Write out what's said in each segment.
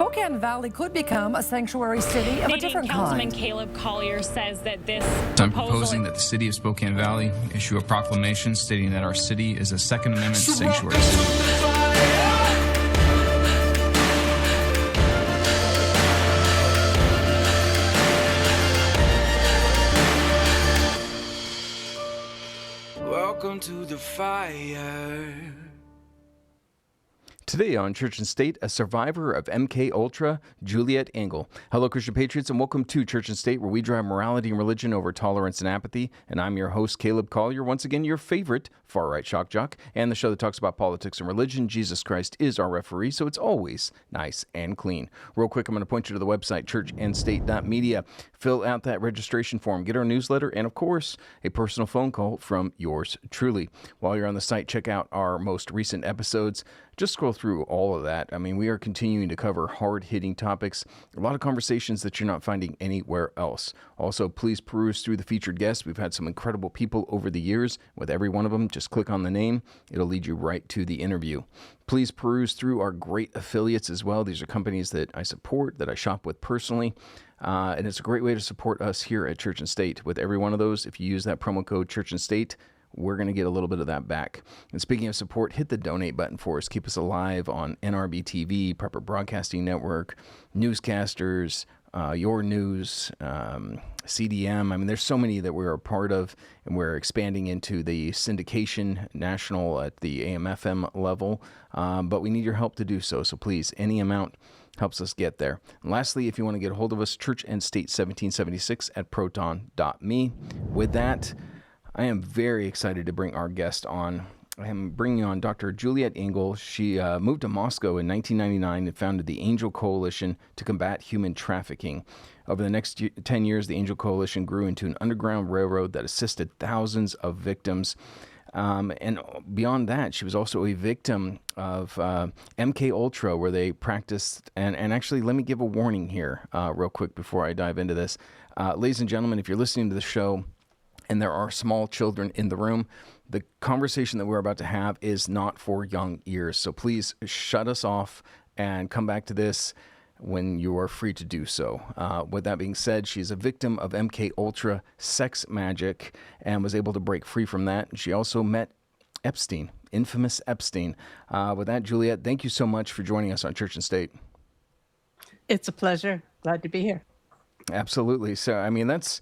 Spokane Valley could become a sanctuary city of a different Councilman kind. Caleb Collier says that this I'm proposing that the city of Spokane Valley issue a proclamation stating that our city is a Second Amendment sanctuary city. Welcome to the fire. Today on Church and State, a survivor of MKUltra, Juliette Engel. Hello, Christian Patriots, and welcome to Church and State, where we drive morality and religion over tolerance and apathy. And I'm your host, Caleb Collier, once again, your favorite far-right shock jock, and the show that talks about politics and religion. Jesus Christ is our referee, so it's always nice and clean. Real quick, I'm going to point you to the website, churchandstate.media. Fill out that registration form, get our newsletter, and of course, a personal phone call from yours truly. While you're on the site, check out our most recent episodes. Just scroll through all of that. I mean, we are continuing to cover hard-hitting topics, a lot of conversations that you're not finding anywhere else. Also, please peruse through the featured guests. We've had some incredible people over the years. With every one of them, just click on the name. It'll lead you right to the interview. Please peruse through our great affiliates as well. These are companies that I support, that I shop with personally. And it's a great way to support us here at Church and State. With every one of those, if you use that promo code Church and State, we're going to get a little bit of that back. And speaking of support, hit the donate button for us. Keep us alive on NRB TV, Prepper Broadcasting Network, newscasters, Your News, CDM. I mean, there's so many that we're a part of, and we're expanding into the syndication national at the AM/FM level. But we need your help to do so. So please, any amount helps us get there. And lastly, if you want to get a hold of us, Church and State 1776 at proton.me. With that, I am very excited to bring our guest on. I am bringing on Dr. Juliette Engel. She moved to Moscow in 1999 and founded the Angel Coalition to combat human trafficking. Over the next 10 years, the Angel Coalition grew into an underground railroad that assisted thousands of victims. And beyond that, she was also a victim of MKUltra, where they practiced, and actually, let me give a warning here real quick before I dive into this. Ladies and gentlemen, if you're listening to the show, and there are small children in the room, the conversation that we're about to have is not for young ears. So please shut us off and come back to this when you are free to do so. With that being said, she's a victim of MKUltra sex magic and was able to break free from that. She also met Epstein, infamous Epstein. With that, Juliette, thank you so much for joining us on Church and State. It's a pleasure. Glad to be here. Absolutely. So, I mean, that's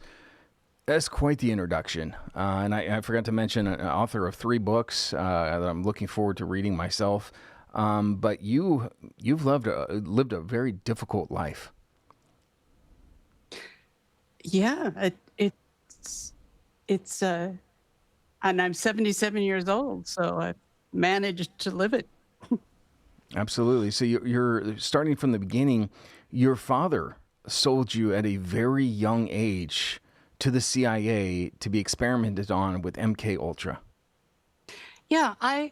quite the introduction. And I forgot to mention an author of 3 books that I'm looking forward to reading myself. But you've lived a very difficult life. Yeah, it's and I'm 77 years old, so I've managed to live it. Absolutely. So you're starting from the beginning. Your father sold you at a very young age to the CIA to be experimented on with MKUltra. Yeah, I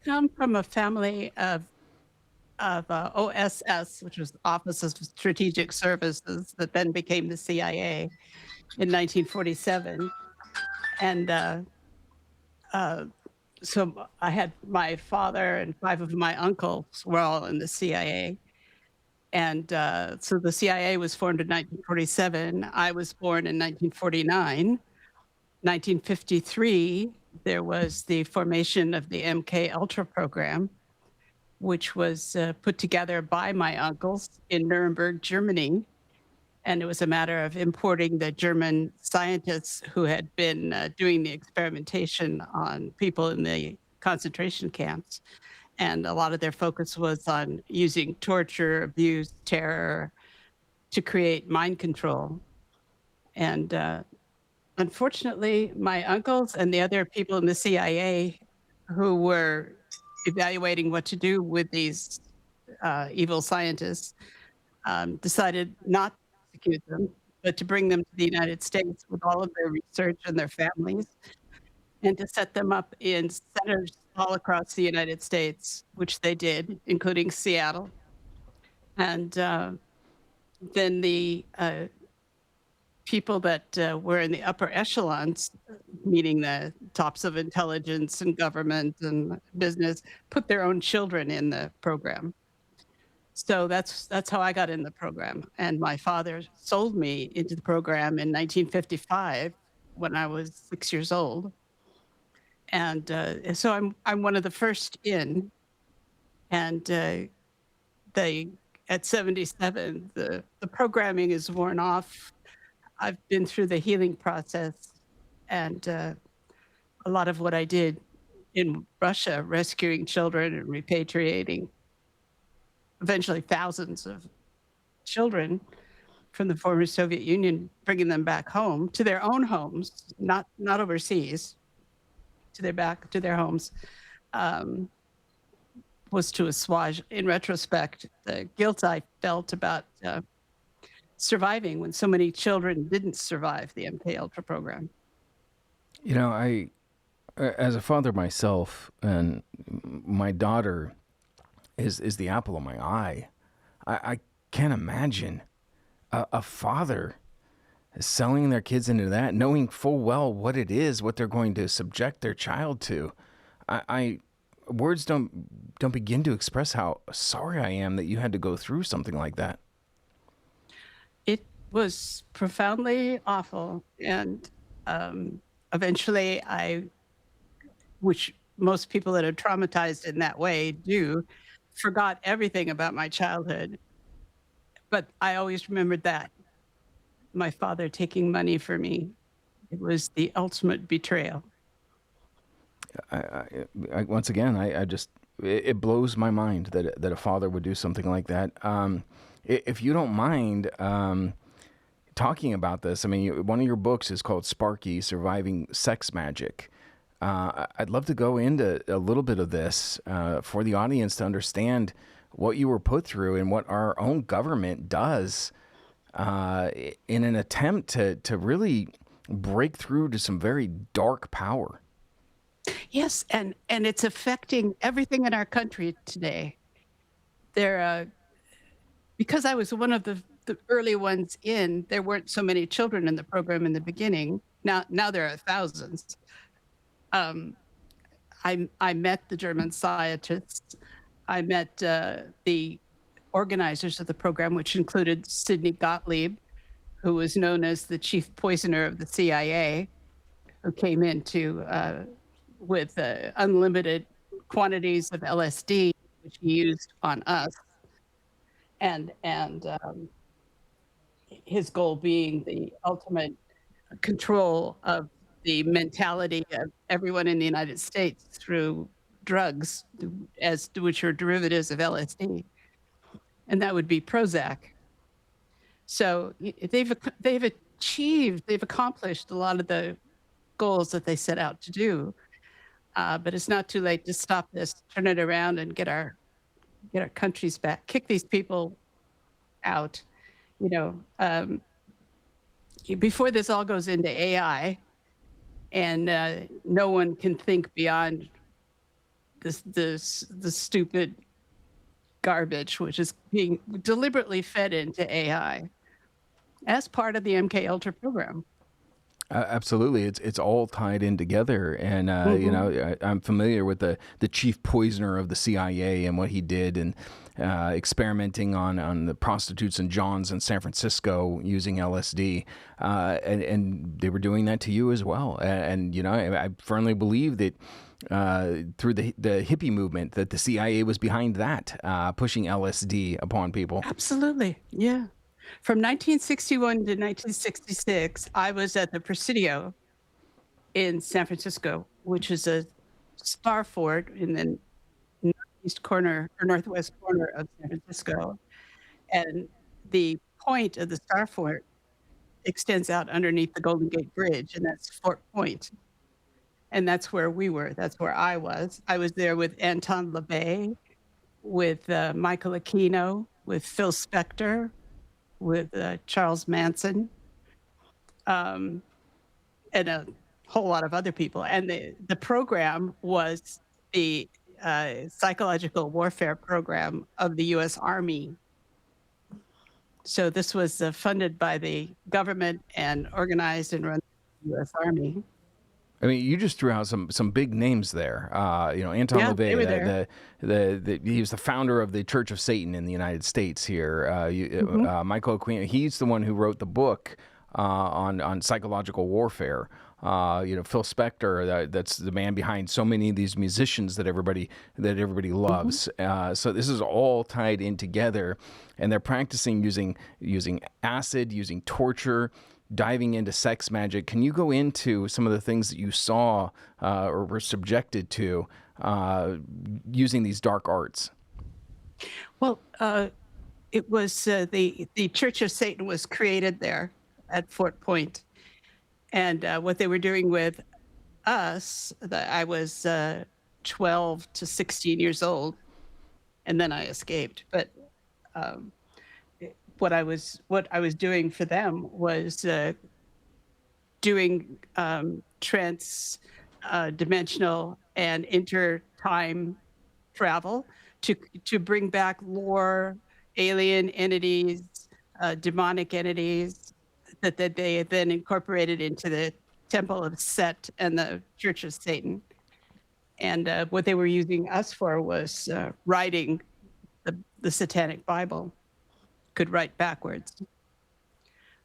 come from a family of OSS, which was Office of Strategic Services, that then became the CIA in 1947. And so I had my father and 5 of my uncles were all in the CIA. And so the CIA was formed in 1947. I was born in 1949. 1953, there was the formation of the MKUltra program, which was put together by my uncles in Nuremberg, Germany. And it was a matter of importing the German scientists who had been doing the experimentation on people in the concentration camps. And a lot of their focus was on using torture, abuse, terror to create mind control. And unfortunately, my uncles and the other people in the CIA who were evaluating what to do with these evil scientists decided not to execute them, but to bring them to the United States with all of their research and their families, and to set them up in centers all across the United States, which they did, including Seattle. And then the people that were in the upper echelons, meaning the tops of intelligence and government and business, put their own children in the program. So that's how I got in the program. And my father sold me into the program in 1955 when I was 6 years old. And so I'm one of the first in. And they at 77, the programming is worn off. I've been through the healing process, and a lot of what I did in Russia, rescuing children and repatriating eventually thousands of children from the former Soviet Union, bringing them back home to their own homes, not overseas, to their homes, was to assuage, in retrospect, the guilt I felt about surviving when so many children didn't survive the MKUltra program. You know, as a father myself, and my daughter is the apple of my eye. I can't imagine a father selling their kids into that, knowing full well what it is, what they're going to subject their child to. Words don't begin to express how sorry I am that you had to go through something like that. It was profoundly awful, and eventually which most people that are traumatized in that way do, forgot everything about my childhood. But I always remembered that. My father taking money for me. It was the ultimate betrayal. Once again, it blows my mind that a father would do something like that. If you don't mind talking about this, I mean, one of your books is called Sparky, Surviving Sex Magic. I'd love to go into a little bit of this for the audience to understand what you were put through and what our own government does in an attempt to really break through to some very dark power. Yes, and it's affecting everything in our country today. Because I was one of the early ones in, there weren't so many children in the program in the beginning. Now there are thousands. I met the German scientists. I met the organizers of the program, which included Sidney Gottlieb, who was known as the chief poisoner of the CIA, who came into with unlimited quantities of LSD, which he used on us, and his goal being the ultimate control of the mentality of everyone in the United States through drugs, which are derivatives of LSD, and that would be Prozac. So they've accomplished a lot of the goals that they set out to do. But it's not too late to stop this, turn it around, and get our countries back. Kick these people out. Before this all goes into AI, and no one can think beyond the stupid garbage which is being deliberately fed into AI as part of the MKUltra program. Absolutely, it's all tied in together, and I'm familiar with the chief poisoner of the CIA and what he did, and experimenting on the prostitutes and Johns in San Francisco using LSD, and they were doing that to you as well. And I firmly believe that through the hippie movement that the CIA was behind that, pushing LSD upon people. Absolutely, yeah. From 1961 to 1966, I was at the Presidio in San Francisco, which is a star fort in the northwest corner of San Francisco. And the point of the star fort extends out underneath the Golden Gate Bridge, and that's Fort Point. And that's where we were. That's where I was. I was there with Anton LaVey, with Michael Aquino, with Phil Spector, with Charles Manson, and a whole lot of other people. And the program was the psychological warfare program of the U.S. Army. So this was funded by the government and organized and run by the U.S. Army. I mean, you just threw out some big names there. Anton Yeah, they were LaVey, there. he was the founder of the Church of Satan in the United States here. Michael Aquino, he's the one who wrote the book on psychological warfare. Phil Spector, that's the man behind so many of these musicians that everybody loves. So this is all tied in together, and they're practicing using acid, using torture, diving into sex magic. Can you go into some of the things that you saw or were subjected to using these dark arts? Well, it was the Church of Satan was created there at Fort Point, and what they were doing with us, I was 12 to 16 years old, and then I escaped. But what I was doing for them was doing trans dimensional and intertime travel to bring back lore, alien entities, demonic entities that they then incorporated into the Temple of Set and the Church of Satan. And what they were using us for was writing the Satanic Bible. Could write backwards.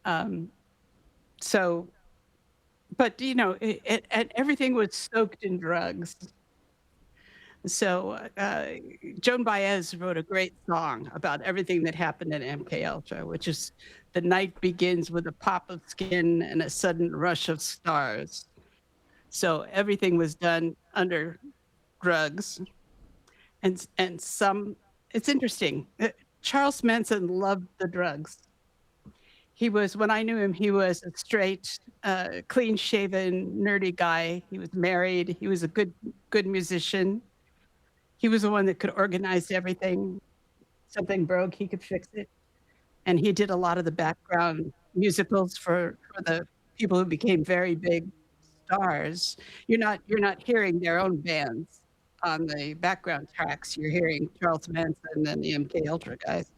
But and everything was soaked in drugs. So Joan Baez wrote a great song about everything that happened at MKUltra, which is the night begins with a pop of skin and a sudden rush of stars. So everything was done under drugs, and it's interesting. Charles Manson loved the drugs. When I knew him, he was a straight, clean-shaven, nerdy guy. He was married. He was a good musician. He was the one that could organize everything. Something broke, he could fix it. And he did a lot of the background musicals for the people who became very big stars. You're not hearing their own bands on the background tracks. You're hearing Charles Manson and the MKUltra guys.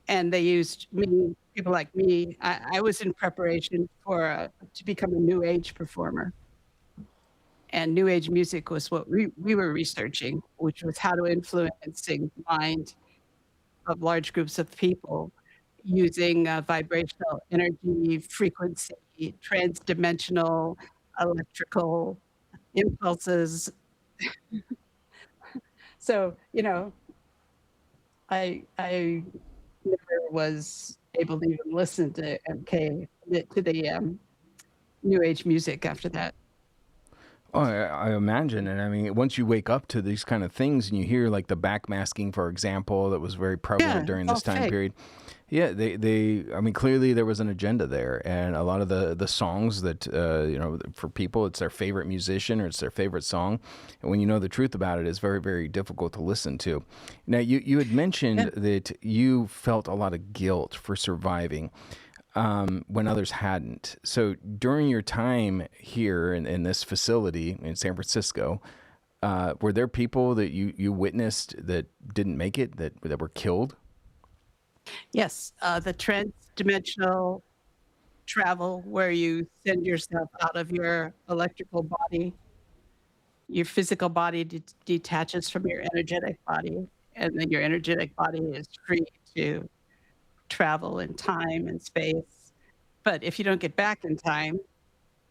And they used me, people like me. I was in preparation to become a New Age performer. And New Age music was what we were researching, which was how to influence the mind of large groups of people using vibrational energy, frequency, trans-dimensional, electrical impulses. So, I never was able to even listen to the New Age music after that. Oh, I imagine. And I mean, once you wake up to these kind of things and you hear like the backmasking, for example, that was very prevalent during this time period. Yeah, I mean, clearly there was an agenda there. And a lot of the songs that, for people, it's their favorite musician or it's their favorite song. And when you know the truth about it, it's very, very difficult to listen to. Now, you had mentioned that you felt a lot of guilt for surviving. When others hadn't. So during your time here in this facility in San Francisco, were there people that you witnessed that didn't make it, that were killed? Yes, the trans-dimensional travel where you send yourself out of your electrical body, your physical body detaches from your energetic body, and then your energetic body is free to travel in time and space. But if you don't get back in time,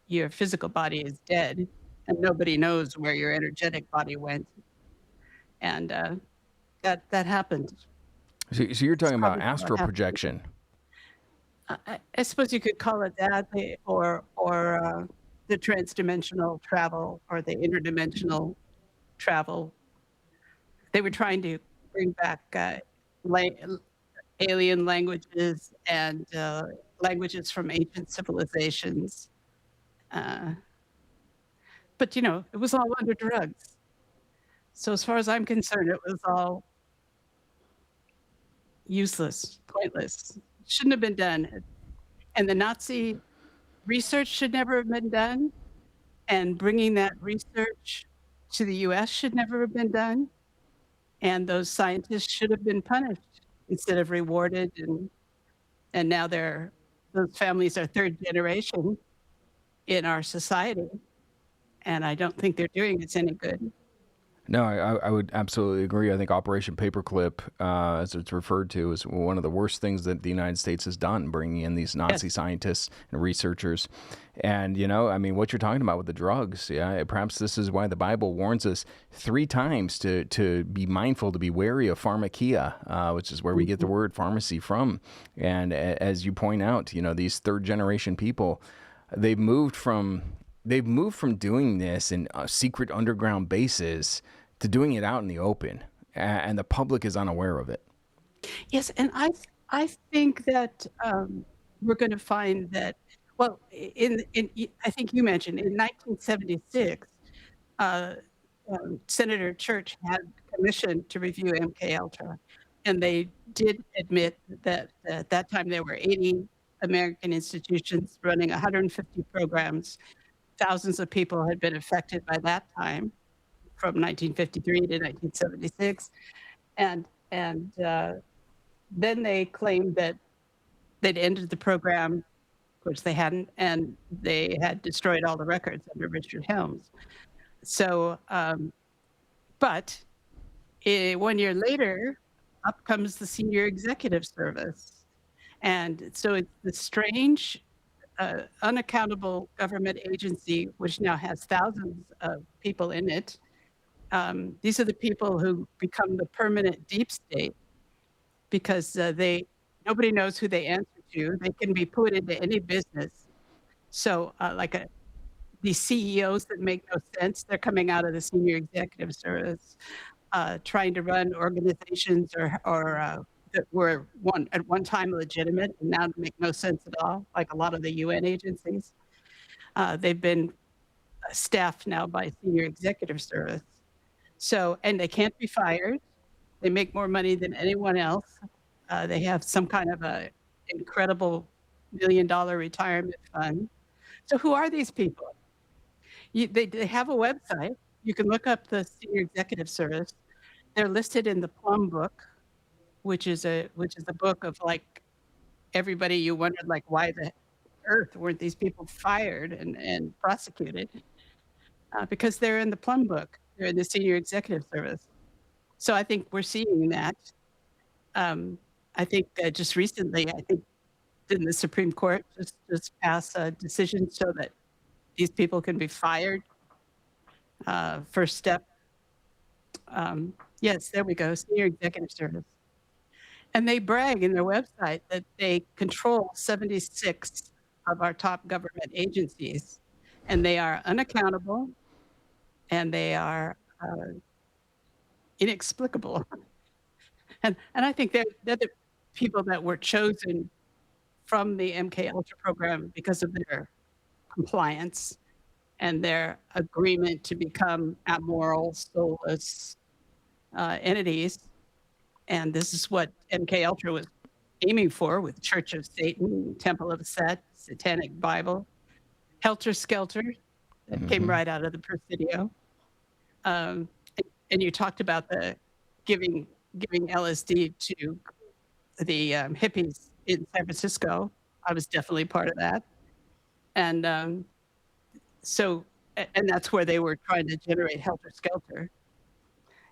your physical body is dead and nobody knows where your energetic body went. And that happened. So you're talking about astral projection. I suppose you could call it that, or the transdimensional travel or the interdimensional travel. They were trying to bring back alien languages and languages from ancient civilizations. But, it was all under drugs. So as far as I'm concerned, it was all useless, pointless. Shouldn't have been done. And the Nazi research should never have been done. And bringing that research to the U.S. should never have been done. And those scientists should have been punished instead of rewarded. And now those families are third generation in our society. and I don't think they're doing us any good. No, I would absolutely agree. I think Operation Paperclip, as it's referred to, is one of the worst things that the United States has done, bringing in these Nazi scientists and researchers. And, I mean, what you're talking about with the drugs, perhaps this is why the Bible warns us 3 times to be mindful, to be wary of pharmakia, which is where we get the word pharmacy from. And as you point out, these third-generation people, they've moved from doing this in secret underground bases to doing it out in the open, and the public is unaware of it. Yes, and I think that we're going to find that. Well, I think you mentioned in 1976, Senator Church had a commission to review MKUltra, and they did admit that at that time there were 80 American institutions running 150 programs. Thousands of people had been affected by that time, from 1953 to 1976, and then they claimed that they'd ended the program, which they hadn't, and they had destroyed all the records under Richard Helms. So, but 1 year later, up comes the Senior Executive Service, and so it's the strange, unaccountable government agency, which now has thousands of people in it. These are the people who become the permanent deep state because nobody knows who they answer to. They can be put into any business. So these CEOs that make no sense, they're coming out of the Senior Executive Service, trying to run organizations or that were at one time legitimate and now make no sense at all, like a lot of the UN agencies. They've been staffed now by Senior Executive Service. So, and they can't be fired. They make more money than anyone else. They have some kind of a incredible $1 million retirement fund. So who are these people? They have a website. You can look up the Senior Executive Service. They're listed in the Plum Book, which is a book of like everybody you wondered like why the earth weren't these people fired and prosecuted, because they're in the Plum Book. They're in the Senior Executive Service. So I think we're seeing that. I think just recently, didn't the Supreme Court just pass a decision so that these people can be fired? First step. Yes, there we go, Senior Executive Service. And they brag in their website that they control 76 of our top government agencies, and they are unaccountable, and they are inexplicable. And I think they're the people that were chosen from the MKUltra program because of their compliance and their agreement to become amoral, soulless entities. And this is what MKUltra was aiming for with Church of Satan, Temple of Set, Satanic Bible, Helter Skelter, that came right out of the Presidio. And you talked about the giving LSD to the hippies in San Francisco. I was definitely part of that. And and that's where they were trying to generate Helter Skelter.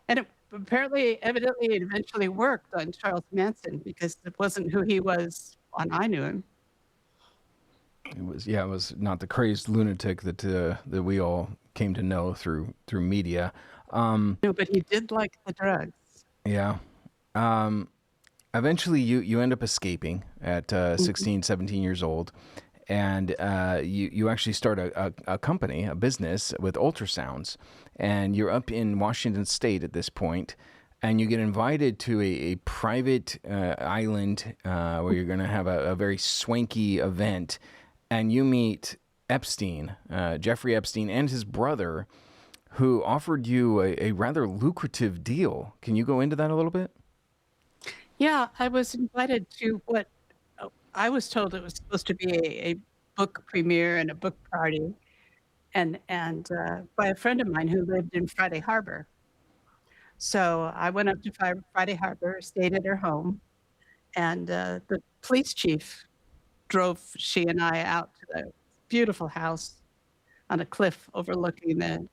And evidently, it eventually worked on Charles Manson because it wasn't who he was when I knew him. It was not the crazed lunatic that we all came to know through media. No, but he did like the drugs. Yeah. Eventually, you end up escaping at 16, 17 years old, and you actually start a company, a business with ultrasounds, and you're up in Washington State at this point, and you get invited to a private island where you're going to have a very swanky event, and you meet Epstein, Jeffrey Epstein, and his brother, who offered you a rather lucrative deal. Can you go into that a little bit? Yeah, I was invited to what I was told it was supposed to be a book premiere and a book party, and by a friend of mine who lived in Friday Harbor. So I went up to Friday Harbor, stayed at her home, and the police chief drove she and I out to the beautiful house on a cliff overlooking the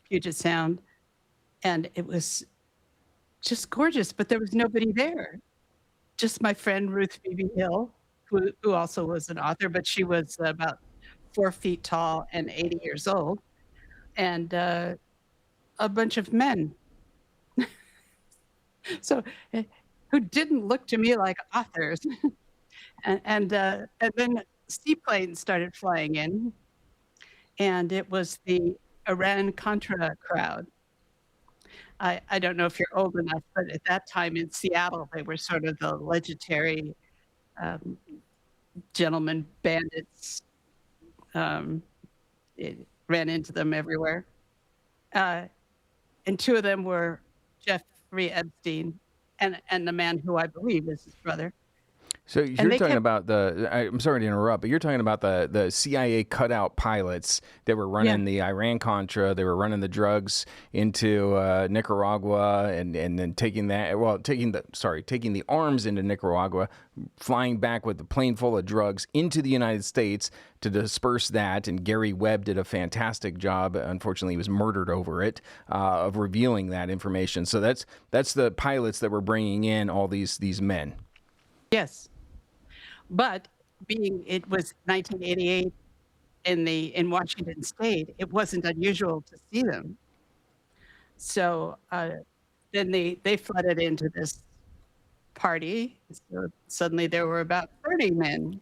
Puget Sound. And it was just gorgeous, but there was nobody there. Just my friend Ruth Phoebe Hill, who also was an author, but she was about 4 feet tall and 80 years old, and a bunch of men. So, who didn't look to me like authors. And then seaplanes started flying in, and it was the Iran-Contra crowd. I don't know if you're old enough, but at that time in Seattle, they were sort of the legendary gentlemen bandits. It ran into them everywhere. And two of them were Jeffrey Epstein and the man who I believe is his brother. So you're talking about I'm sorry to interrupt, but you're talking about the CIA cutout pilots that were running the Iran-Contra. They were running the drugs into Nicaragua and then taking the arms into Nicaragua, flying back with a plane full of drugs into the United States to disperse that. And Gary Webb did a fantastic job. Unfortunately, he was murdered over it, of revealing that information. So that's the pilots that were bringing in all these men. Yes. But being it was 1988 in Washington State, it wasn't unusual to see them. So then they flooded into this party. So suddenly there were about 30 men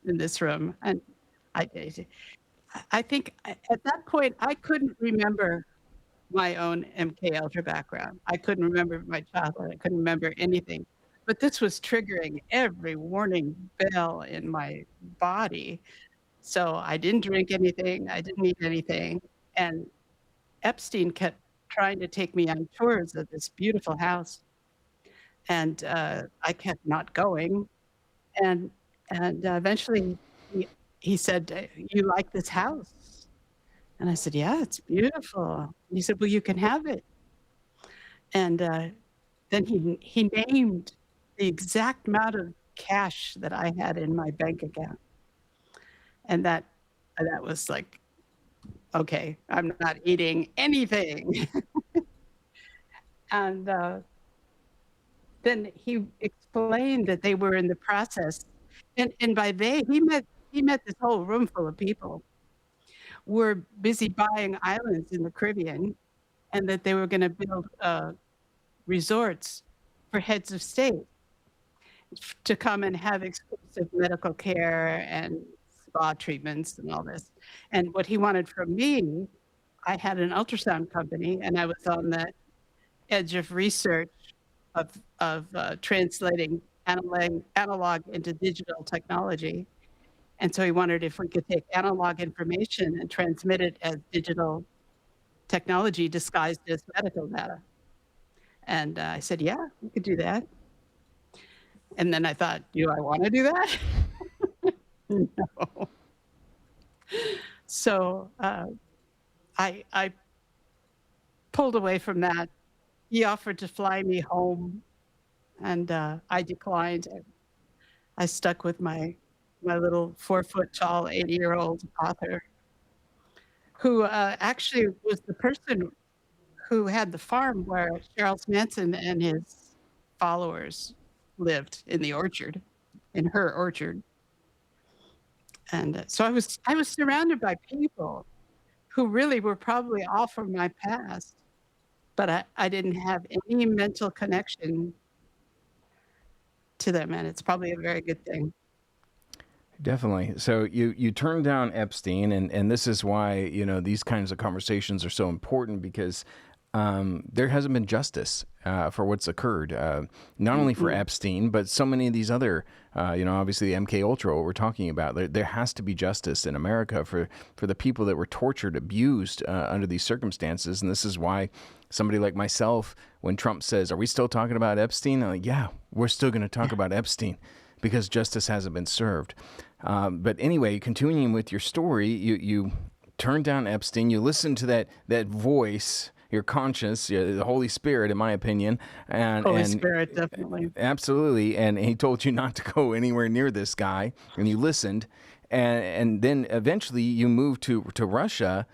in this room, and I think at that point I couldn't remember my own MKUltra background. I couldn't remember my childhood. I couldn't remember anything. But this was triggering every warning bell in my body. So I didn't drink anything. I didn't eat anything. And Epstein kept trying to take me on tours of this beautiful house. And I kept not going. And eventually he said, "You like this house?" And I said, "Yeah, it's beautiful." And he said, "Well, you can have it." And then he named the exact amount of cash that I had in my bank account. And that was like, okay, I'm not eating anything. And then he explained that they were in the process. And by they, he met this whole room full of people who were busy buying islands in the Caribbean, and that they were going to build resorts for heads of state to come and have exclusive medical care and spa treatments and all this. And what he wanted from me, I had an ultrasound company, and I was on the edge of research of translating analog into digital technology. And so he wondered if we could take analog information and transmit it as digital technology disguised as medical data. And I said, yeah, we could do that. And then I thought, do I want to do that? No. So I pulled away from that. He offered to fly me home, and I declined. I stuck with my little 4-foot-tall, 80-year-old author, who actually was the person who had the farm where Charles Manson and his followers lived, in the orchard, in her orchard. And so I was surrounded by people who really were probably all from my past, but I didn't have any mental connection to them, and it's probably a very good thing. Definitely. So you turned down Epstein, and this is why, these kinds of conversations are so important, because there hasn't been justice for what's occurred, not only for Epstein, but so many of these other, obviously the MKUltra, what we're talking about. There has to be justice in America for the people that were tortured, abused under these circumstances. And this is why somebody like myself, when Trump says, "Are we still talking about Epstein?" I'm like, yeah, we're still going to talk about Epstein, because justice hasn't been served. But anyway, continuing with your story, you turned down Epstein. You listened to that voice, your conscience, the Holy Spirit, in my opinion. Holy Spirit, definitely. Absolutely. And he told you not to go anywhere near this guy, and you listened. and then eventually you move to Russia,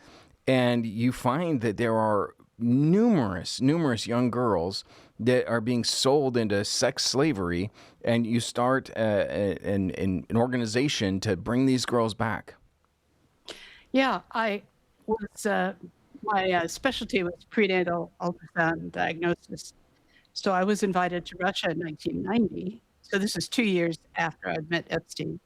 and you find that there are numerous young girls that are being sold into sex slavery, and you start an organization to bring these girls back. Yeah, I was, my specialty was prenatal ultrasound diagnosis. So I was invited to Russia in 1990. So this is 2 years after I'd met Epstein.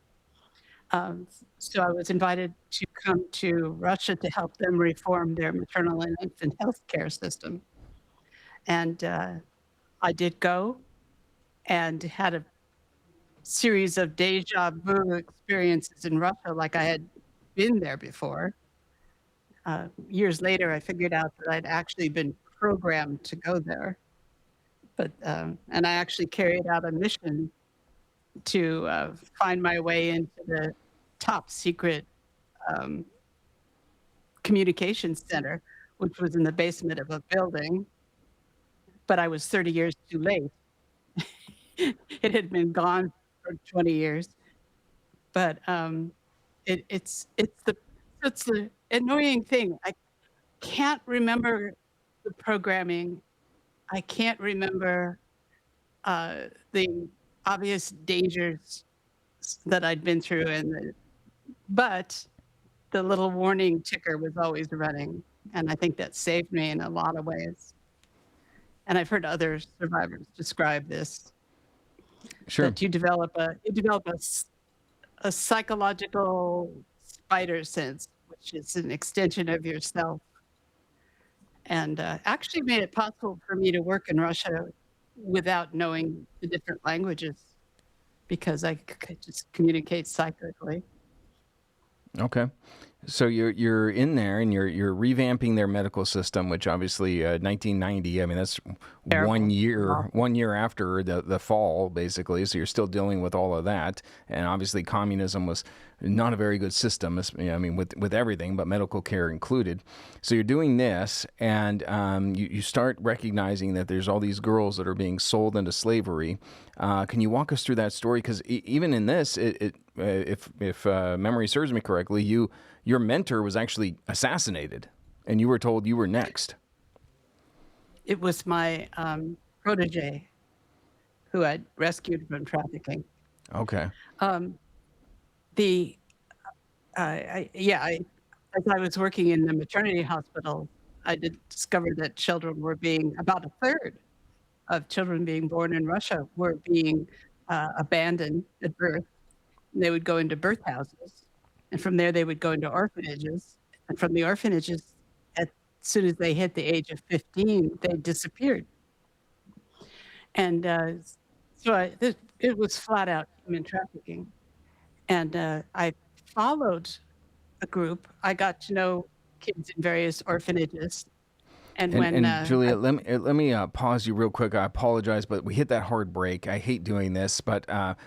So I was invited to come to Russia to help them reform their maternal and infant health care system. And I did go and had a series of deja vu experiences in Russia, like I had been there before. Years later, I figured out that I'd actually been programmed to go there. But and I actually carried out a mission to find my way into the top secret communications center, which was in the basement of a building. But I was 30 years too late. It had been gone for 20 years. But it's the annoying thing. I can't remember the programming. I can't remember the obvious dangers that I'd been through, but the little warning ticker was always running, and I think that saved me in a lot of ways. And I've heard other survivors describe this. Sure. That you develop a psychological spider sense, which is an extension of yourself, and actually made it possible for me to work in Russia without knowing the different languages, because I could just communicate psychically. Okay. So you're in there, and you're revamping their medical system, which obviously 1990. I mean, that's Terrible. 1 year after the fall, basically. So you're still dealing with all of that, and obviously communism was not a very good system. I mean, with everything, but medical care included. So you're doing this, and you start recognizing that there's all these girls that are being sold into slavery. Can you walk us through that story? Because even in this, if memory serves me correctly, your mentor was actually assassinated, and you were told you were next. It was my protege who I'd rescued from trafficking. Okay. As I was working in the maternity hospital, I did discover that about a third of children being born in Russia were being abandoned at birth. And they would go into birth houses, and from there they would go into orphanages. And from the orphanages, as soon as they hit the age of 15, they disappeared. And it was flat out human trafficking. And I followed a group. I got to know kids in various orphanages. And Juliette, let me pause you real quick. I apologize, but we hit that hard break. I hate doing this, but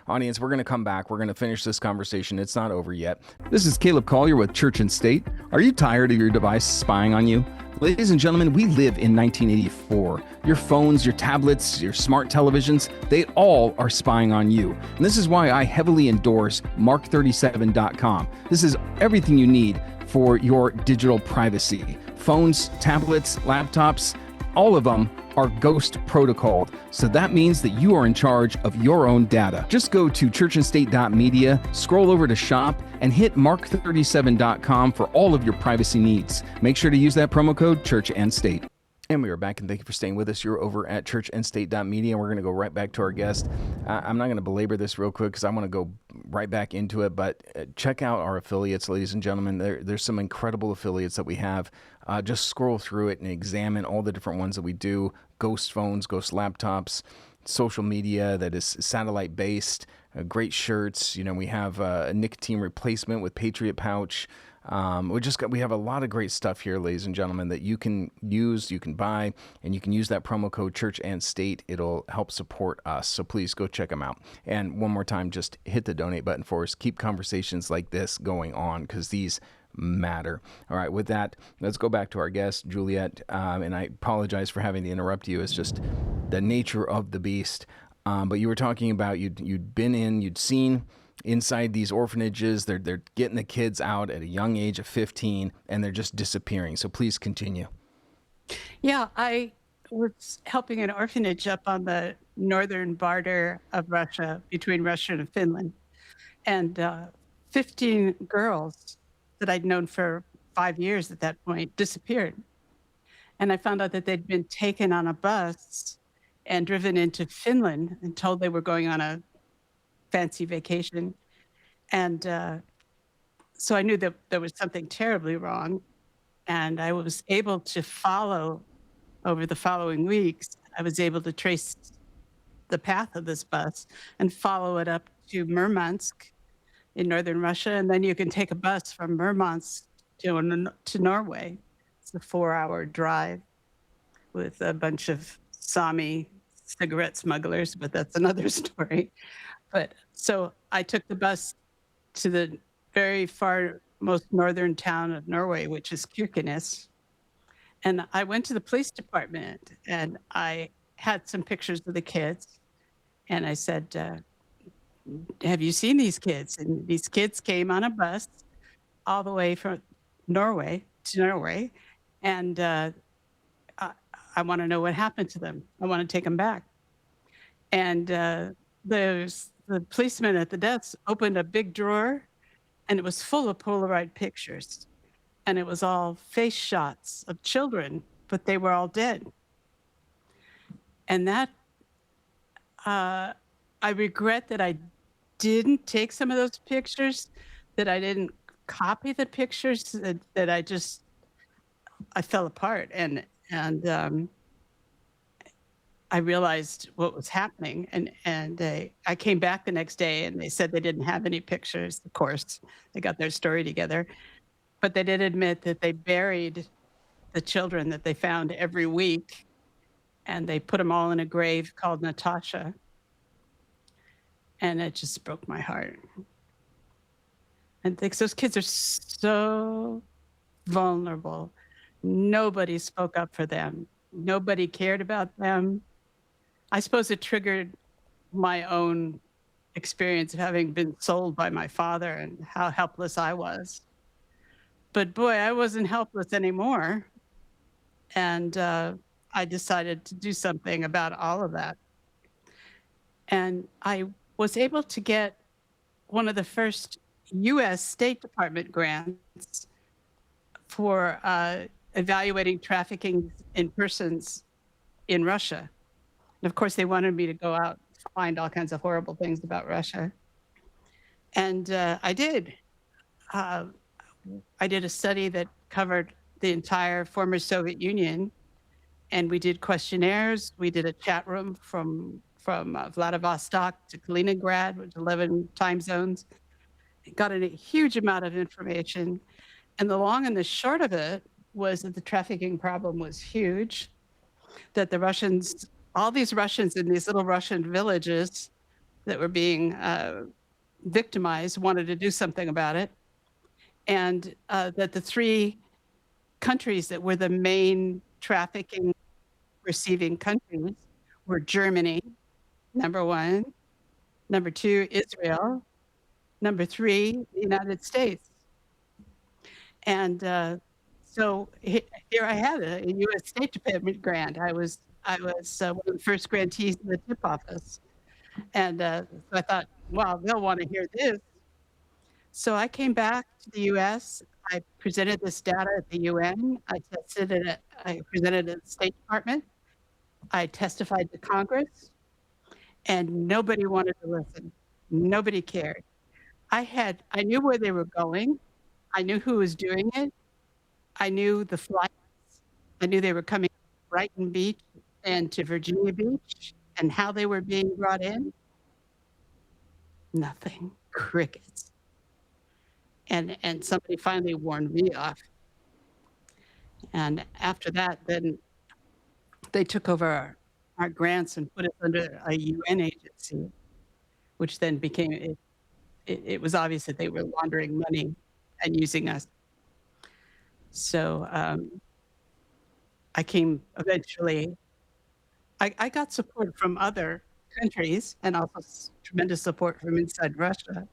audience, we're going to come back. We're going to finish this conversation. It's not over yet. This is Caleb Collier with Church and State. Are you tired of your device spying on you? Ladies and gentlemen, we live in 1984. Your phones, your tablets, your smart televisions, they all are spying on you. And this is why I heavily endorse Mark37.com. This is everything you need for your digital privacy. Phones, tablets, laptops, all of them are ghost protocoled. So that means that you are in charge of your own data. Just go to churchandstate.media, scroll over to shop, and hit mark37.com for all of your privacy needs. Make sure to use that promo code Church and State. And we are back, and thank you for staying with us. You're over at churchandstate.media, and we're going to go right back to our guest. I'm not going to belabor this real quick because I want to go right back into it, but check out our affiliates, ladies and gentlemen. There's some incredible affiliates that we have. Just scroll through it and examine all the different ones that we do. Ghost phones, ghost laptops, social media that is satellite-based, great shirts. We have a nicotine replacement with Patriot Pouch. We have a lot of great stuff here, ladies and gentlemen, that you can use, you can buy, and you can use that promo code Church and State. It'll help support us. So please go check them out. And one more time, just hit the donate button for us. Keep conversations like this going on because these matter. All right, with that, let's go back to our guest, Juliette. And I apologize for having to interrupt you. It's just the nature of the beast. But you were talking about you'd seen inside these orphanages. They're getting the kids out at a young age of 15, and they're just disappearing. So please continue. Yeah, I was helping an orphanage up on the northern border of Russia, between Russia and Finland. And 15 girls that I'd known for 5 years at that point disappeared. And I found out that they'd been taken on a bus and driven into Finland and told they were going on a fancy vacation. And so I knew that there was something terribly wrong. And I was able to follow over the following weeks. I was able to trace the path of this bus and follow it up to Murmansk in northern Russia. And then you can take a bus from Murmansk to Norway. It's a 4-hour drive with a bunch of Sami cigarette smugglers, but that's another story. But so I took the bus to the very far most northern town of Norway, which is Kirkenes. And I went to the police department and I had some pictures of the kids. And I said, have you seen these kids? And these kids came on a bus all the way from Norway to Norway. And I want to know what happened to them. I want to take them back. And the policeman at the desk opened a big drawer, and it was full of Polaroid pictures. And it was all face shots of children, but they were all dead. And that, I regret that I didn't take some of those pictures, that I didn't copy the pictures, that I fell apart. And I realized what was happening. And I came back the next day and they said they didn't have any pictures. Of course, they got their story together. But they did admit that they buried the children that they found every week, and they put them all in a grave called Natasha. And it just broke my heart. And those kids are so vulnerable. Nobody spoke up for them. Nobody cared about them. I suppose it triggered my own experience of having been sold by my father and how helpless I was. But boy, I wasn't helpless anymore. And I decided to do something about all of that. And I was able to get one of the first U.S. State Department grants for evaluating trafficking in persons in Russia. And of course, they wanted me to go out and find all kinds of horrible things about Russia. And I did. I did a study that covered the entire former Soviet Union, and we did questionnaires. We did a chat room from Vladivostok to Kaliningrad, which 11 time zones. Got a huge amount of information. And the long and the short of it was that the trafficking problem was huge, that the Russians, all these Russians in these little Russian villages that were being victimized, wanted to do something about it. And that the 3 countries that were the main trafficking receiving countries were Germany, number 1, number 2, Israel, number 3, the United States. And so here I had a U.S. State Department grant. I was one of the first grantees in the tip office. And so I thought, well, they'll want to hear this. So I came back to the U.S. I presented this data at the UN. I presented it at the State Department. I testified to Congress, and nobody wanted to listen. Nobody cared. I knew where they were going. I knew who was doing it. I knew the flights. I knew they were coming to Brighton Beach and to Virginia Beach, and how they were being brought in. Nothing. Crickets. And somebody finally warned me off. And after that, then they took over our grants and put it under a UN agency, which then became, it was obvious that they were laundering money and using us. So I came eventually, I got support from other countries and also tremendous support from inside Russia.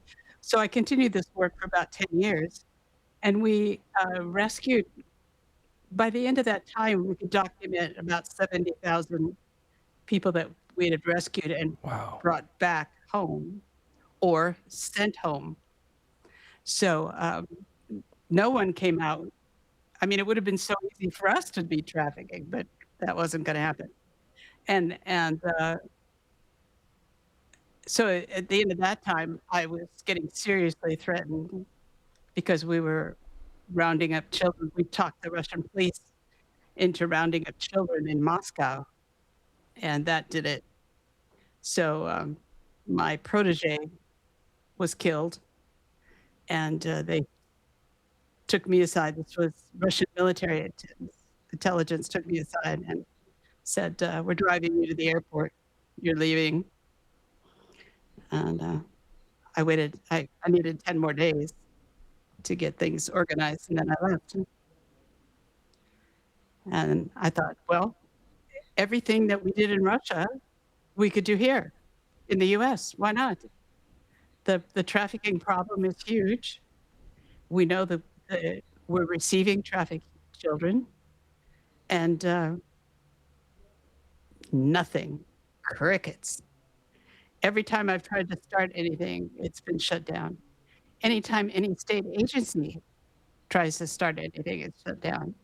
So I continued this work for about 10 years, and we rescued, by the end of that time, we could document about 70,000 people that we had rescued and Wow. brought back home or sent home. So no one came out. I mean, it would have been so easy for us to be trafficking, but that wasn't going to happen. And so at the end of that time, I was getting seriously threatened because we were rounding up children. We talked the Russian police into rounding up children in Moscow, and that did it. So my protege was killed, and they took me aside. This was Russian military intelligence took me aside and said, "We're driving you to the airport. You're leaving." And I waited. I needed 10 more days to get things organized, and then I left. And I thought, well, everything that we did in Russia, we could do here in the U.S. Why not? The trafficking problem is huge. We know that we're receiving trafficked children, and nothing, crickets. Every time I've tried to start anything, it's been shut down. Anytime any state agency tries to start anything, it's shut down.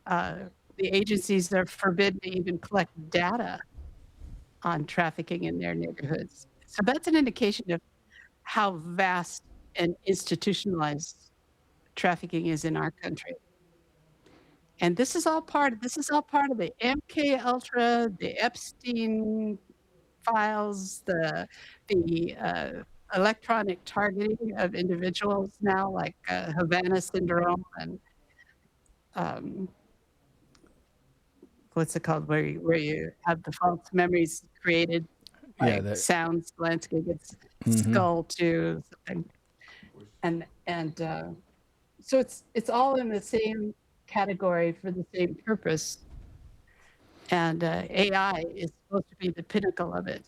The agencies are forbidden to even collect data on trafficking in their neighborhoods. So that's an indication of how vast and institutionalized trafficking is in our country. And this is all part of the MKUltra, the Epstein files, the electronic targeting of individuals now, like Havana syndrome, and what's it called, where you have the false memories created, like sounds, landscape, it's skull to something, and so it's all in the same category for the same purpose. And AI is supposed to be the pinnacle of it.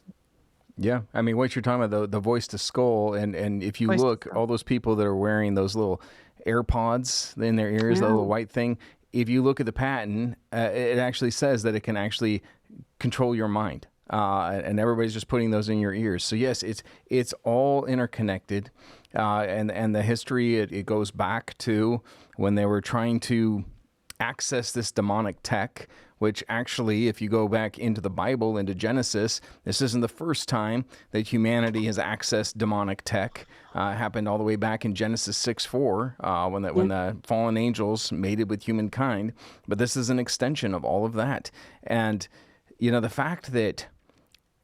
Yeah, I mean, what you're talking about, the voice to skull, and if you Voice to look, skull. all those people that are wearing those little AirPods in their ears, the Yeah. little white thing, if you look at the patent, it actually says that it can actually control your mind. And everybody's just putting those in your ears. So yes, it's all interconnected, and the history it goes back to when they were trying to access this demonic tech, which actually, if you go back into the Bible, into Genesis, this isn't the first time that humanity has accessed demonic tech. Happened all the way back in Genesis 6:4, when the fallen angels mated with humankind. But this is an extension of all of that. And, you know, the fact that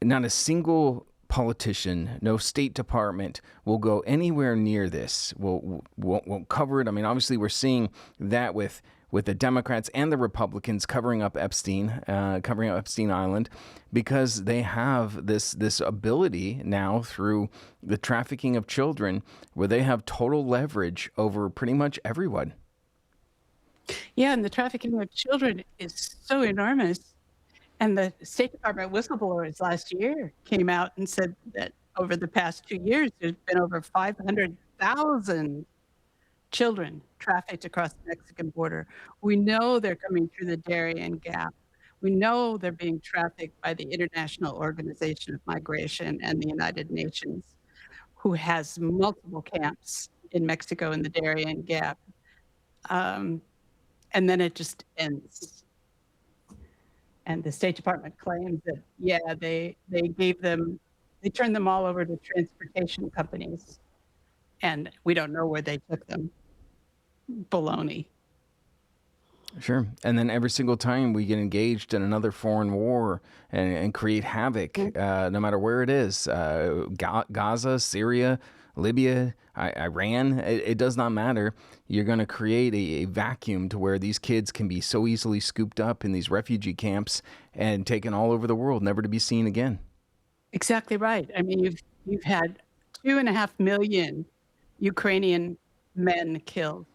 not a single politician, no State Department will go anywhere near this, won't cover it. I mean, obviously, we're seeing that with the Democrats and the Republicans covering up Epstein Island, because they have this ability now through the trafficking of children, where they have total leverage over pretty much everyone. Yeah, and the trafficking of children is so enormous. And the State Department whistleblowers last year came out and said that over the past 2 years, there's been over 500,000 children trafficked across the Mexican border. We know they're coming through the Darien Gap. We know they're being trafficked by the International Organization of Migration and the United Nations, who has multiple camps in Mexico in the Darien Gap. And then it just ends. And the State Department claims that, yeah, they turned them all over to transportation companies, and we don't know where they took them. Baloney. Sure. And then every single time we get engaged in another foreign war and create havoc, no matter where it is, Gaza, Syria, Libya, Iran, it does not matter. You're going to create a vacuum to where these kids can be so easily scooped up in these refugee camps and taken all over the world, never to be seen again. Exactly right. I mean, you've had 2.5 million Ukrainian men killed.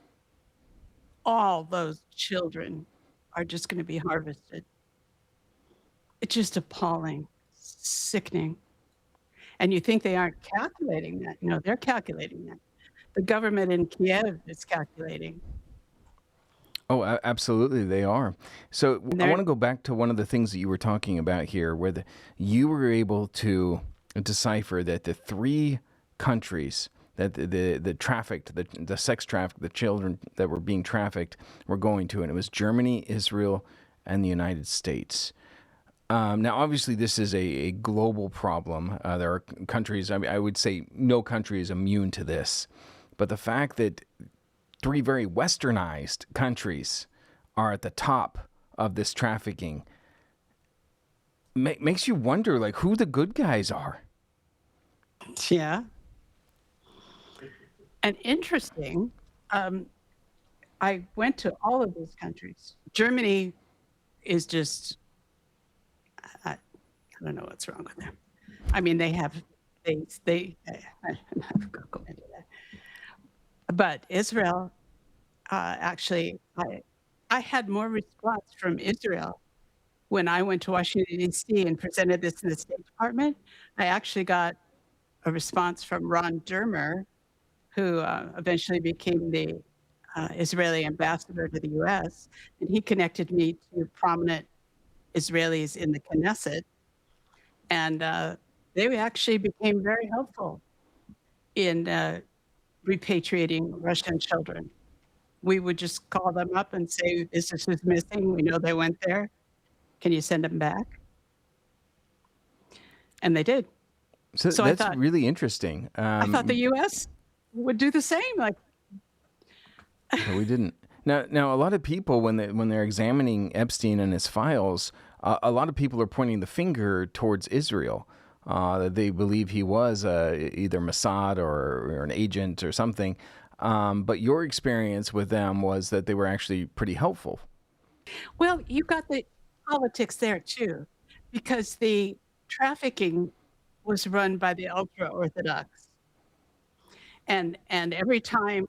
All those children are just going to be harvested. It's just appalling, sickening. And you think they aren't calculating that. No, they're calculating that. The government in Kiev is calculating. Oh, absolutely, they are. So And I they're want to go back to one of the things that you were talking about here, where you were able to decipher that the three countries that the trafficked, the sex trafficked, the children that were being trafficked were going to, and it was Germany, Israel, and the United States. Now, obviously, this is a global problem. There are countries, I mean, I would say no country is immune to this. But the fact that three very westernized countries are at the top of this trafficking makes you wonder, like, who the good guys are. Yeah. And interesting, I went to all of these countries. Germany is just, I don't know what's wrong with them. I mean, they have, I'm not going to go into that. But Israel, actually, I had more response from Israel when I went to Washington, D.C. and presented this in the State Department. I actually got a response from Ron Dermer, who eventually became the Israeli ambassador to the U.S., and he connected me to prominent Israelis in the Knesset, and they actually became very helpful in repatriating Russian children. We would just call them up and say, this is who's missing. We know they went there. Can you send them back? And they did. So I that's thought, really interesting. I thought the U.S. would do the same. Like, No, we didn't. Now, a lot of people, when they're examining Epstein and his files, a lot of people are pointing the finger towards Israel. They believe he was either Mossad or an agent or something. But your experience with them was that they were actually pretty helpful. well, you got the politics there too, because the trafficking was run by the ultra-Orthodox. And every time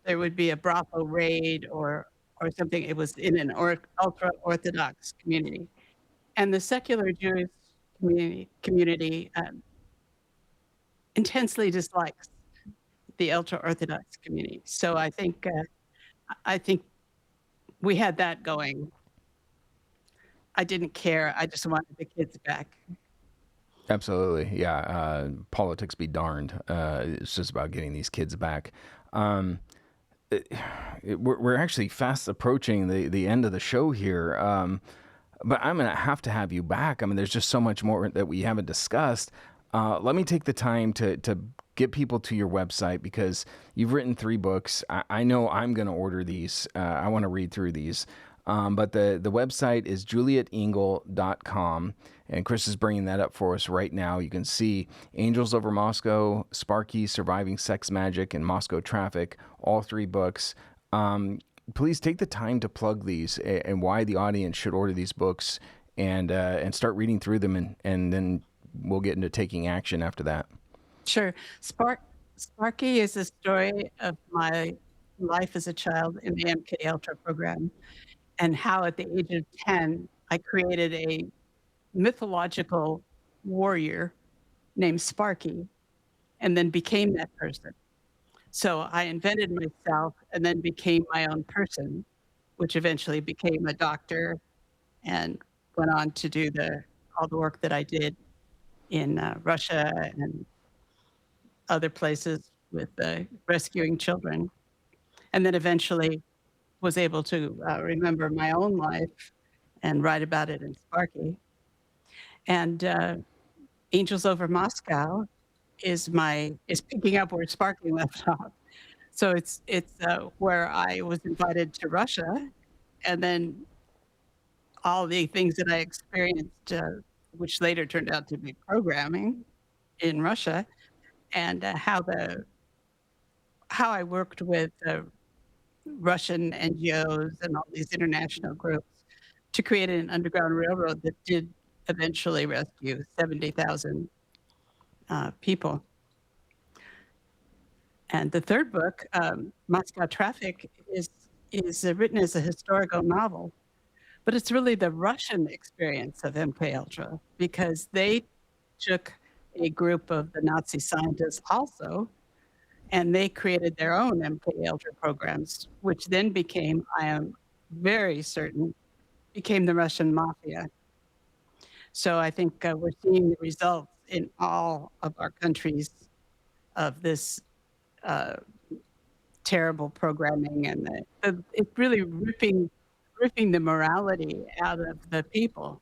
there would be a brothel raid or something, it was in an ultra-Orthodox community. And the secular Jewish community intensely dislikes the ultra-Orthodox community. So I think we had that going. I didn't care. I just wanted the kids back. Absolutely, yeah. Politics be darned. It's just about getting these kids back. We're actually fast approaching the end of the show here. But I'm going to have you back. I mean, there's just so much more that we haven't discussed. Let me take the time to get people to your website, because you've written 3 books. I know I'm going to order these. I want to read through these. But the website is JulietteEngel.com, and Chris is bringing that up for us right now. You can see Angels Over Moscow, Sparky, Surviving Sex Magic, and Moscow Traffic, all 3 books. Please take the time to plug these and why the audience should order these books and start reading through them, and then we'll get into taking action after that. Sure. Sparky is a story of my life as a child in the MKUltra program, and how at the age of 10, I created a mythological warrior named Sparky, and then became that person. So I invented myself and then became my own person, which eventually became a doctor and went on to do all the work that I did in Russia and other places with rescuing children. And then eventually was able to remember my own life and write about it in Sparky. And Angels Over Moscow is picking up where Sparky left off. So it's where I was invited to Russia, and then all the things that I experienced, which later turned out to be programming in Russia, and how I worked with Russian NGOs and all these international groups to create an underground railroad that did eventually rescue 70,000 people. And the third book, Moscow Traffic, is written as a historical novel, but it's really the Russian experience of MKUltra, because they took a group of the Nazi scientists also, and they created their own MKUltra programs, which then became, I am very certain, became the Russian mafia. So I think we're seeing the results in all of our countries of this terrible programming, and it's really ripping the morality out of the people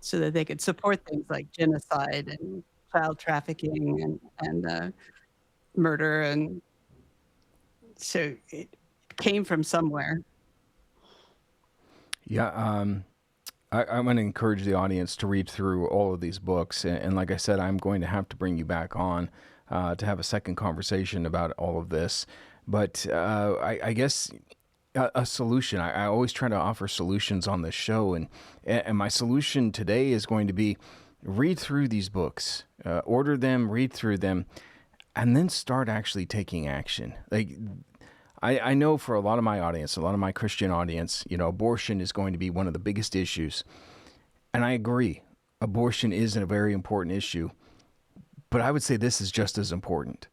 so that they could support things like genocide and child trafficking and murder. And so it came from somewhere. Yeah, I'm going to encourage the audience to read through all of these books. And like I said, I'm going to have to bring you back on to have a second conversation about all of this. But I guess a solution, I always try to offer solutions on this show. And my solution today is going to be read through these books, order them, read through them, and then start actually taking action. Like, I know for a lot of my audience, a lot of my Christian audience, abortion is going to be one of the biggest issues. And I agree, abortion is a very important issue. But I would say this is just as important.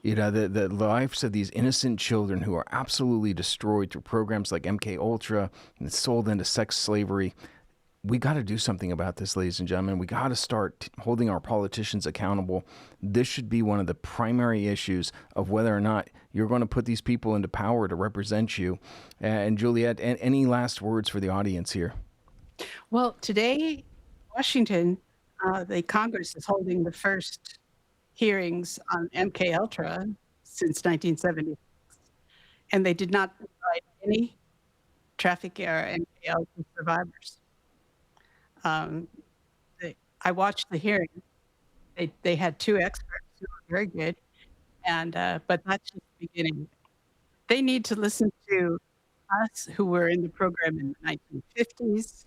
The lives of these innocent children who are absolutely destroyed through programs like MKUltra and sold into sex slavery. We got to do something about this, ladies and gentlemen. We got to start holding our politicians accountable. This should be one of the primary issues of whether or not you're going to put these people into power to represent you. And Juliette, any last words for the audience here? Well, today, Washington, the Congress is holding the first hearings on MKUltra since 1976, and they did not invite any traffic or MKUltra survivors. I watched the hearing. They had two experts who were very good, and but that's just the beginning. They need to listen to us who were in the program in the 1950s.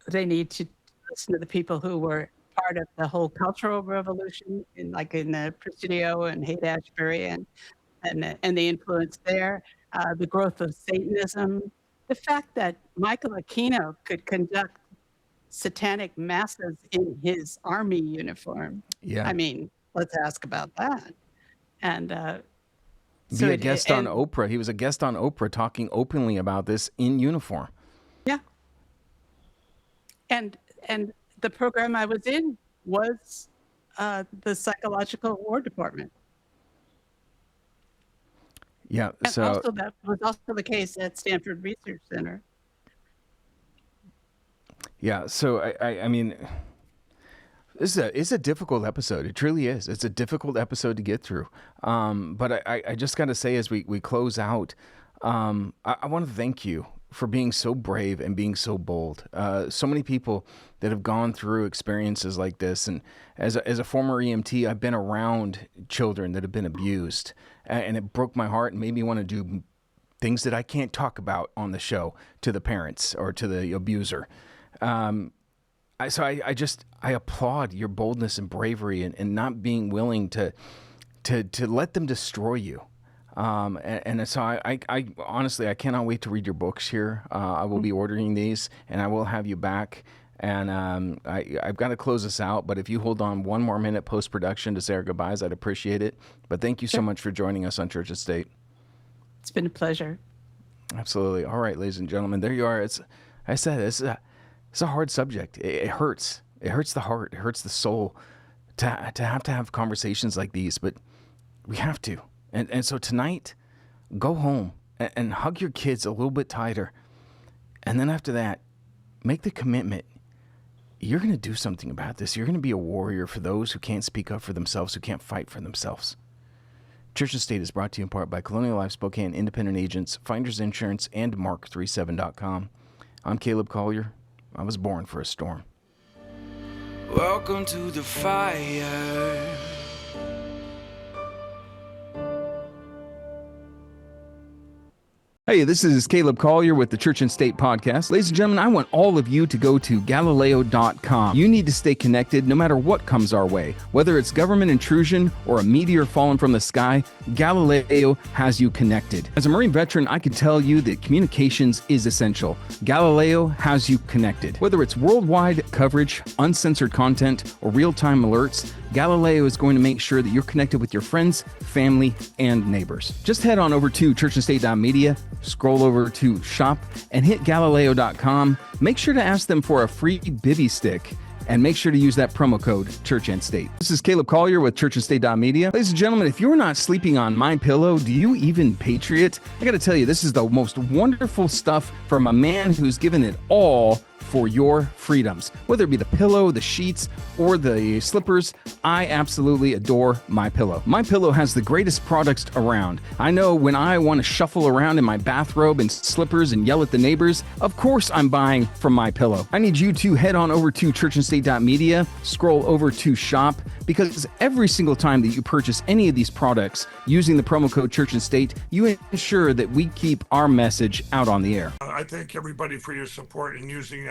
They need to listen to the people who were part of the whole cultural revolution, in the Presidio and Haight-Ashbury and the influence there, the growth of Satanism, the fact that Michael Aquino could conduct satanic masses in his army uniform. Yeah. I mean, let's ask about that. And be a guest on Oprah. He was a guest on Oprah talking openly about this in uniform. Yeah. And the program I was in was the Psychological War Department. Yeah. And So also that was also the case at Stanford Research Center. yeah. So I mean, it's a difficult episode. It truly is. It's a difficult episode to get through. But I just got to say, as we close out, I want to thank you for being so brave and being so bold. So many people that have gone through experiences like this. And as a former EMT, I've been around children that have been abused, and it broke my heart and made me want to do things that I can't talk about on the show to the parents or to the abuser. So I applaud your boldness and bravery and not being willing to let them destroy you. And so I honestly, I cannot wait to read your books here. I will be ordering these, and I will have you back. And I've got to close this out, but if you hold on one more minute post-production to say our goodbyes, I'd appreciate it. But thank you so much for joining us on Church and State. It's been a pleasure. Absolutely. All right, ladies and gentlemen, there you are. It's a hard subject. It hurts. It hurts the heart. It hurts the soul to have conversations like these, but we have to. And so tonight, go home and hug your kids a little bit tighter. And then after that, make the commitment. You're going to do something about this. You're going to be a warrior for those who can't speak up for themselves, who can't fight for themselves. Church and State is brought to you in part by Colonial Life Spokane Independent Agents, Finders Insurance, and Mark37.com. I'm Caleb Collier. I was born for a storm. Welcome to the fire. Hey, this is Caleb Collier with the Church and State Podcast. Ladies and gentlemen, I want all of you to go to Galileo.com. You need to stay connected no matter what comes our way. Whether it's government intrusion or a meteor falling from the sky, Galileo has you connected. As a Marine veteran, I can tell you that communications is essential. Galileo has you connected. Whether it's worldwide coverage, uncensored content, or real-time alerts, Galileo is going to make sure that you're connected with your friends, family, and neighbors. Just head on over to churchandstate.media, scroll over to shop, and hit Galileo.com. Make sure to ask them for a free bivvy stick, and make sure to use that promo code Church and State. This is Caleb Collier with churchandstate.media. Ladies and gentlemen, if you're not sleeping on MyPillow, do you even patriot? I got to tell you, this is the most wonderful stuff from a man who's given it all for your freedoms. Whether it be the pillow, the sheets, or the slippers, I absolutely adore MyPillow. MyPillow has the greatest products around. I know when I want to shuffle around in my bathrobe and slippers and yell at the neighbors, of course I'm buying from MyPillow. I need you to head on over to churchandstate.media, scroll over to shop, because every single time that you purchase any of these products using the promo code Church and State, you ensure that we keep our message out on the air. I thank everybody for your support in using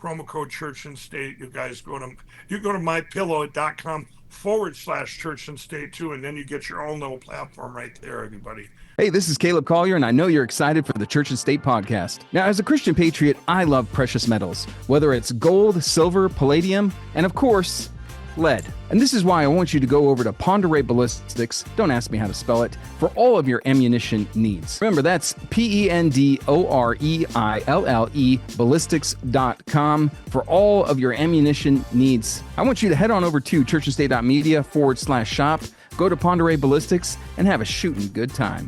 promo code Church and State. You guys go to mypillow.com/Church and State too, and then you get your own little platform right there, everybody. Hey, this is Caleb Collier, and I know you're excited for the Church and State podcast. Now, as a Christian patriot, I love precious metals, whether it's gold, silver, palladium, and of course, lead. And this is why I want you to go over to Ponderay Ballistics, don't ask me how to spell it, for all of your ammunition needs. Remember, that's PENDOREILLE ballistics.com for all of your ammunition needs. I want you to head on over to churchandstate.media/shop, go to Ponderay Ballistics, and have a shooting good time.